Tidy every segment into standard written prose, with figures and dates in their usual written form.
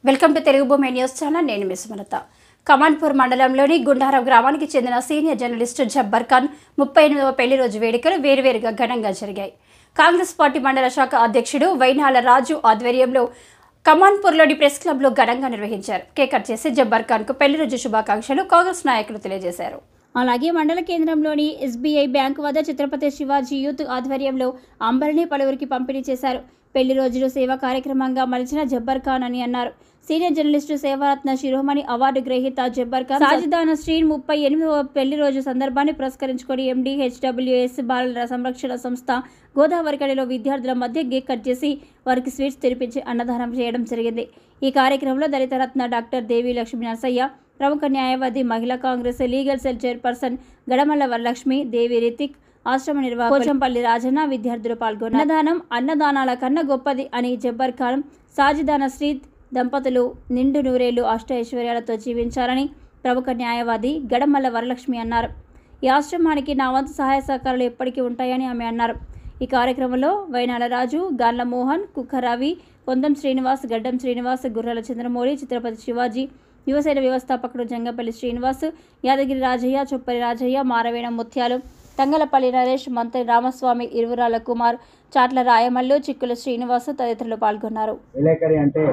Welcome to Telugu భూమి news channel. నేను miss మలత. Kamanpur మండలంలోని గుండారావు గ్రామానికి చెందిన సీనియర్ జర్నలిస్టు జబ్బర్ ఖాన్ 38వ పెళ్లి రోజు వేడుకలు వేరువేరుగా ఘనంగా జరిగాయి. కాంగ్రెస్ పార్టీ మండల శాఖ అధ్యక్షుడు వైనాల రాజు ఆధ్వర్యంలో కమాన్పూర్లోని ప్రెస్ క్లబ్లో ఘనంగా నిర్వహించారు. కేక్ కట్ చేసి జబ్బర్ ఖాన్కు పెళ్లి రోజు శుభాకాంక్షలు కాంగ్రెస్ నాయకులు తెలియజేశారు. అలాగే మండల కేంద్రంలోని ఎస్బీఐ బ్యాంకు వద్ద ఛత్రపతి శివాజీ యూత్ ఆధ్వర్యంలో అంబరిని పలువురికి పంపిణీ చేశారు. పెళ్లి రోజులు సేవా కార్యక్రమంగా మలిచిన జబ్బర్ ఖాన్ అని అన్నారు. సీనియర్ జర్నలిస్టు సేవారత్న శిరోమణి అవార్డు గ్రహీత జబ్బర్ ఖాన్ సాజిదాన శ్రీన్ 38వ పెళ్లి రోజు సందర్భాన్ని పురస్కరించుకొని MDHWS బాలల సంరక్షణ సంస్థ గోదావరికడిలో విద్యార్థుల మధ్య కేక్ కట్ చేసి వారికి స్వీట్స్ తెరిపించి అన్నదానం చేయడం జరిగింది. ఈ కార్యక్రమంలో దళిత రత్న డాక్టర్ దేవి లక్ష్మీ నరసయ్య, ప్రముఖ న్యాయవాది, మహిళా Congress legal cell chairperson Gadamalla Varalakshmi, Devi Ritik, ఆశ్రమ నిర్వాహకులు పోచంపల్లి రాజన్న, విద్యార్థులు పాల్గొన్నారు. అన్నదానాల కన్నా గొప్పది అని జబ్బర్ ఖాన్ సాజిదాన శ్రీద్ దంపతులు నిండు నూరేళ్లు అష్టైశ్వర్యాలతో జీవించాలని ప్రముఖ న్యాయవాది గడమల్ల వరలక్ష్మి అన్నారు. ఈ ఆశ్రమానికి నా వంతు సహాయ సహకారాలు ఎప్పటికీ ఉంటాయని ఆమె అన్నారు. ఈ కార్యక్రమంలో వైనాల రాజు, గార్ల మోహన్, కుక్కరవి, కొందం శ్రీనివాస్, గడ్డం శ్రీనివాస్, గుర్రాల చంద్రమౌళి, ఛత్రపతి శివాజీ, యువసేన వ్యవస్థాపకుడు జంగపల్లి శ్రీనివాస్, యాదగిరి రాజయ్య, చొప్పరి రాజయ్య, మారవేణ ముత్యాలు, తంగలపల్లి నరేష్, మంత్రి రామస్వామి, ఇరువురాల కుమార్, చాట్ల రాయమల్లు, చిక్కుల శ్రీనివాస్ తదితరులు పాల్గొన్నారు. విలేకరి అంటే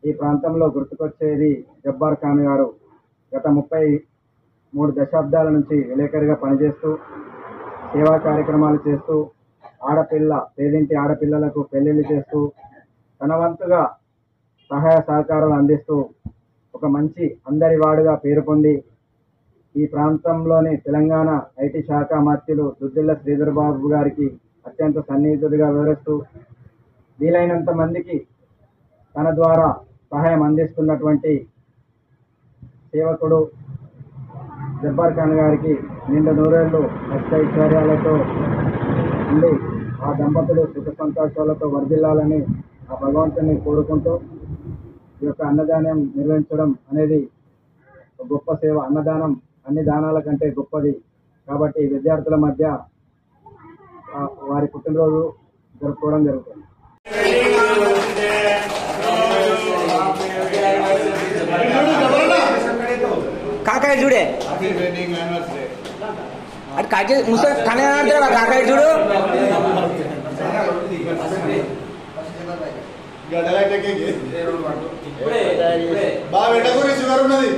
ఈ ప్రాంతంలో గుర్తుకొచ్చేది జబ్బర్ ఖాన్ గారు. గత 33 దశాబ్దాల నుంచి విలేకరిగా పనిచేస్తూ సేవా కార్యక్రమాలు చేస్తూ పేదింటి ఆడపిల్లలకు పెళ్లిళ్ళు చేస్తూ తన వంతుగా సహాయ సహకారాలు అందిస్తూ ఒక మంచి అందరివాడుగా పేరు పొంది ఈ ప్రాంతంలోని తెలంగాణ ఐటీ శాఖ మంత్రులు దుద్దిల్ల శ్రీధర్ బాబు గారికి అత్యంత సన్నిహితుడిగా వివరిస్తూ వీలైనంత మందికి తన ద్వారా సహాయం అందిస్తున్నటువంటి సేవకుడు జబ్బర్ ఖాన్ గారికి నిండు నూరేళ్లు అష్టైశ్వర్యాలతో ఉండి ఆ దంపతులు సుఖ సంతోషాలతో వర్ధిల్లాలని ఆ భగవంతుని కోరుకుంటూ ఈ యొక్క అన్నదానం నిర్వహించడం అనేది గొప్ప సేవ. అన్నదానం అన్ని దానాల కంటే గొప్పది కాబట్టి విద్యార్థుల మధ్య వారి పుట్టినరోజు జరుపుకోవడం జరుగుతుంది. కాకాయ చూడే అటు కాకే ముస కనే కాకాయ చూడు బాగా ఎండకూరి షుగర్ ఉన్నది.